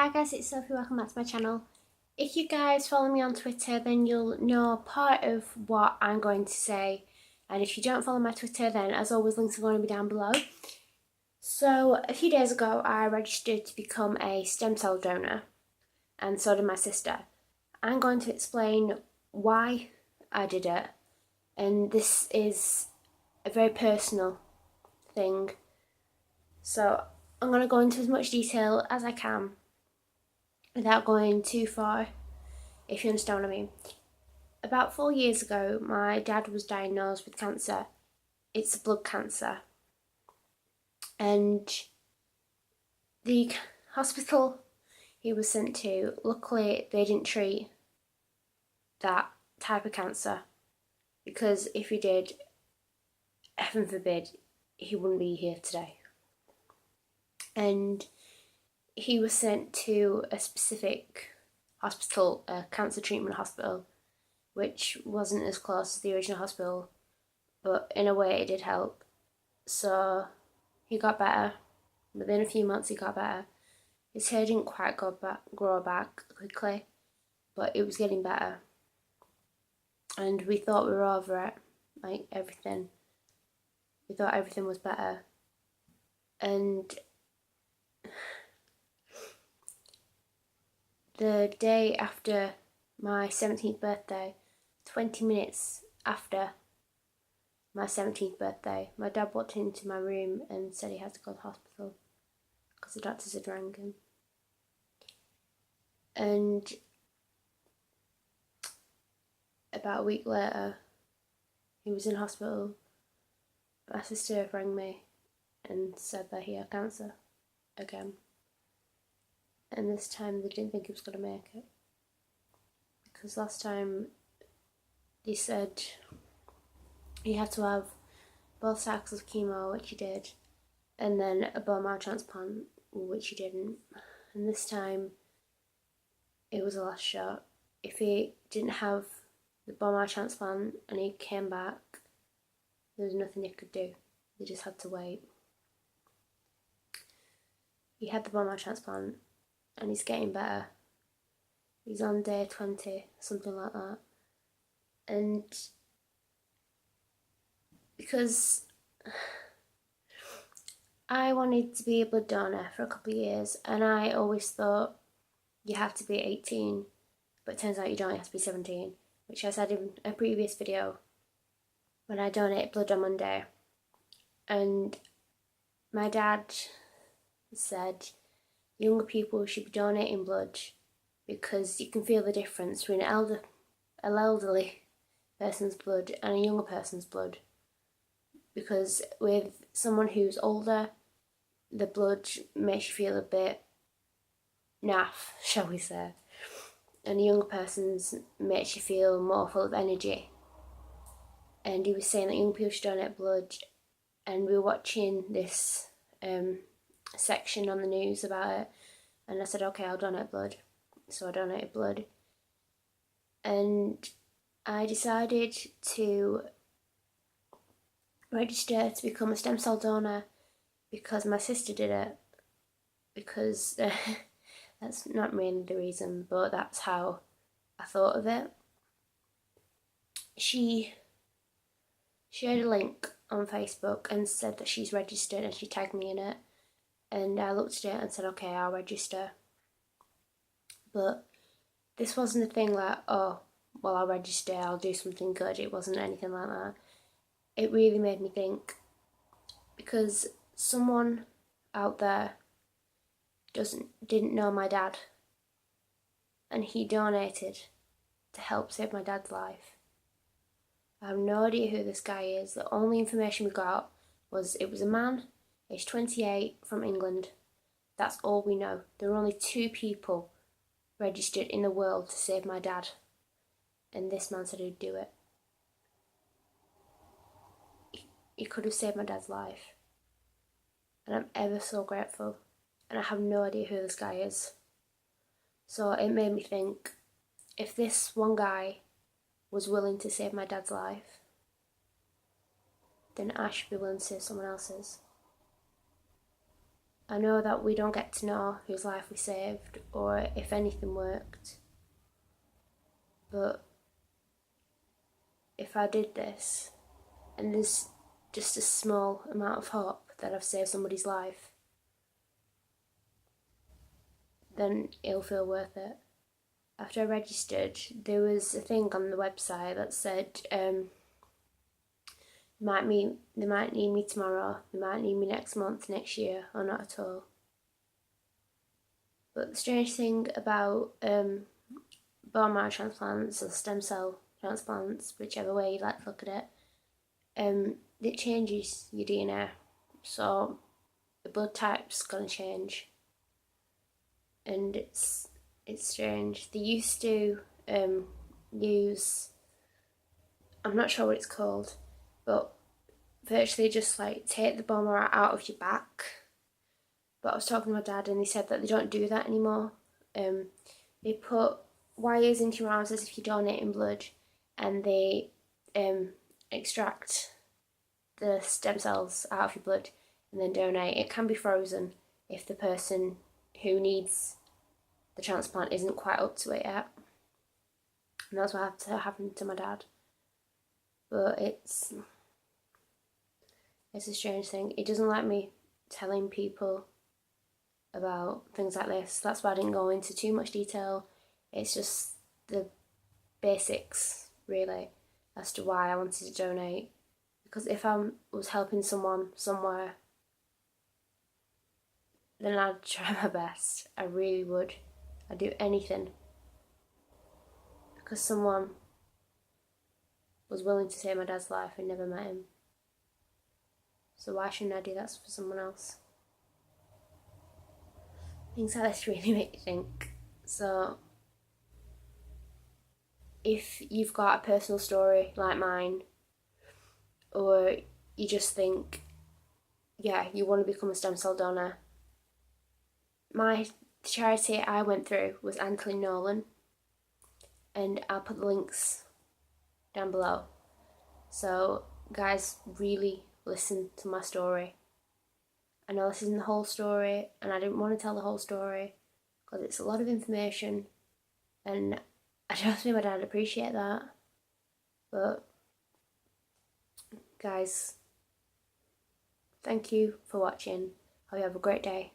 Hi guys, it's Sophie, welcome back to my channel. If you guys follow me on Twitter, then you'll know part of what I'm going to say. And if you don't follow my Twitter, then as always, links are going to be down below. So a few days ago, I registered to become a stem cell donor, and so did my sister. I'm going to explain why I did it, and this is a very personal thing. So I'm going to go into as much detail as I can without going too far, if you understand what I mean. About 4 years ago, my dad was diagnosed with cancer. It's blood cancer. And the hospital he was sent to, luckily they didn't treat that type of cancer, because if he did, heaven forbid, he wouldn't be here today. And he was sent to a specific hospital, a cancer treatment hospital, which wasn't as close as the original hospital, but in a way it did help. So he got better. Within a few months he got better. His hair didn't quite grow back quickly, but it was getting better. And we thought we were over it, like everything. We thought everything was better. And the day after my 17th birthday, 20 minutes after my 17th birthday, my dad walked into my room and said he had to go to the hospital because the doctors had rang him. And about a week later, he was in hospital. My sister rang me and said that he had cancer again. And this time they didn't think he was going to make it, because last time they said he had to have both cycles of chemo, which he did, and then a bone marrow transplant, which he didn't. And this time it was the last shot. If he didn't have the bone marrow transplant and he came back, there was nothing he could do. They just had to wait. He had the bone marrow transplant and he's getting better. He's on day 20, something like that. And because I wanted to be a blood donor for a couple of years, and I always thought you have to be 18, but it turns out you don't, you have to be 17, which I said in a previous video when I donated blood on Monday. And my dad said younger people should be donating blood because you can feel the difference between an elderly person's blood and a younger person's blood. Because with someone who's older, the blood makes you feel a bit naff, shall we say, and a younger person's makes you feel more full of energy. And he was saying that young people should donate blood, and we were watching this section on the news about it, and I said, okay, I'll donate blood. So I donated blood, and I decided to register to become a stem cell donor because my sister did it. Because that's not really the reason, but that's how I thought of it. She shared a link on Facebook and said that she's registered, and she tagged me in it. And I looked at it and said, okay, I'll register. But this wasn't a thing like, oh, well, I'll register, I'll do something good. It wasn't anything like that. It really made me think, because someone out there didn't know my dad, and he donated to help save my dad's life. I have no idea who this guy is. The only information we got was it was a man, aged 28, from England. That's all we know. There were only 2 people registered in the world to save my dad, and this man said he'd do it. He could have saved my dad's life, and I'm ever so grateful, and I have no idea who this guy is. So it made me think, if this one guy was willing to save my dad's life, then I should be willing to save someone else's. I know that we don't get to know whose life we saved or if anything worked, but if I did this and there's just a small amount of hope that I've saved somebody's life, then it'll feel worth it. After I registered, there was a thing on the website that said they might need me tomorrow, they might need me next month, next year, or not at all. But the strange thing about bone marrow transplants or stem cell transplants, whichever way you like to look at it changes your DNA. So the blood type's gonna change, and it's strange. They used to use, I'm not sure what it's called, but virtually just like take the bone marrow out of your back. But I was talking to my dad and he said that they don't do that anymore. They put wires into your arms as if you're donating blood, and they extract the stem cells out of your blood and then donate. It can be frozen if the person who needs the transplant isn't quite up to it yet. And that's what happened to my dad. But it's a strange thing. It doesn't like me telling people about things like this. That's why I didn't go into too much detail. It's just the basics, really, as to why I wanted to donate. Because if I was helping someone somewhere, then I'd try my best. I really would. I'd do anything. Because someone was willing to save my dad's life and never met him. So why shouldn't I do that for someone else? Things like this really make you think. So if you've got a personal story like mine, or you just think, yeah, you want to become a stem cell donor, the charity I went through was Anthony Nolan, and I'll put the links down below. So guys, really listen to my story. I know this isn't the whole story, and I didn't want to tell the whole story because it's a lot of information, and I don't think my dad would appreciate that. But guys, thank you for watching. Hope you have a great day.